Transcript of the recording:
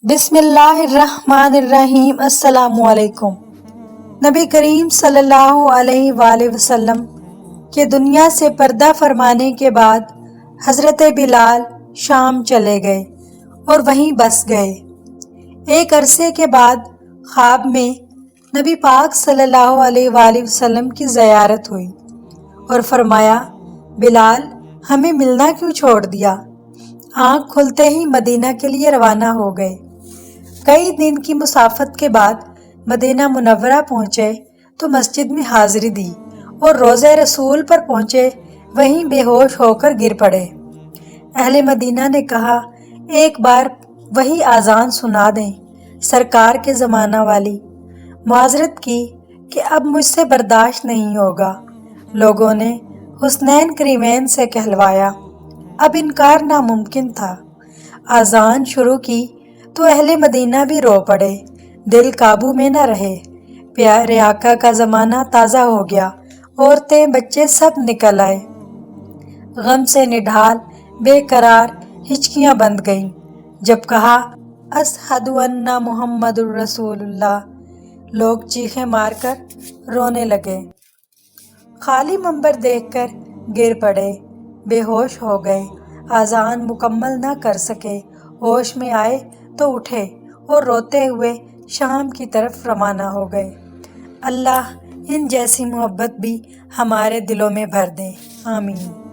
بسم اللہ الرحمن الرحیم۔ السلام علیکم۔ نبی کریم صلی اللہ علیہ وآلہ وسلم کے دنیا سے پردہ فرمانے کے بعد حضرت بلال شام چلے گئے اور وہیں بس گئے۔ ایک عرصے کے بعد خواب میں نبی پاک صلی اللہ علیہ وآلہ وسلم کی زیارت ہوئی اور فرمایا، بلال ہمیں ملنا کیوں چھوڑ دیا؟ آنکھ کھلتے ہی مدینہ کے لیے روانہ ہو گئے۔ کئی دن کی مسافت کے بعد مدینہ منورہ پہنچے تو مسجد میں حاضری دی اور روضہ رسول پر پہنچے، وہیں بے ہوش ہو کر گر پڑے۔ اہل مدینہ نے کہا، ایک بار وہی اذان سنا دیں، سرکار کے زمانہ والی۔ معذرت کی کہ اب مجھ سے برداشت نہیں ہوگا۔ لوگوں نے حسنین کریمین سے کہلوایا، اب انکار ناممکن تھا۔ اذان شروع کی تو اہل مدینہ بھی رو پڑے، دل قابو میں نہ رہے۔ پیارے آقا کا زمانہ تازہ ہو گیا، عورتیں بچے سب نکل آئے۔ غم سے نڈھال بے قرار ہچکیاں بند گئیں۔ جب کہا، اشہد ان محمد الرسول اللہ، لوگ چیخیں مار کر رونے لگے۔ خالی منبر دیکھ کر گر پڑے، بے ہوش ہو گئے، اذان مکمل نہ کر سکے۔ ہوش میں آئے تو اٹھے اور روتے ہوئے شام کی طرف روانہ ہو گئے۔ اللہ ان جیسی محبت بھی ہمارے دلوں میں بھر دے، آمین۔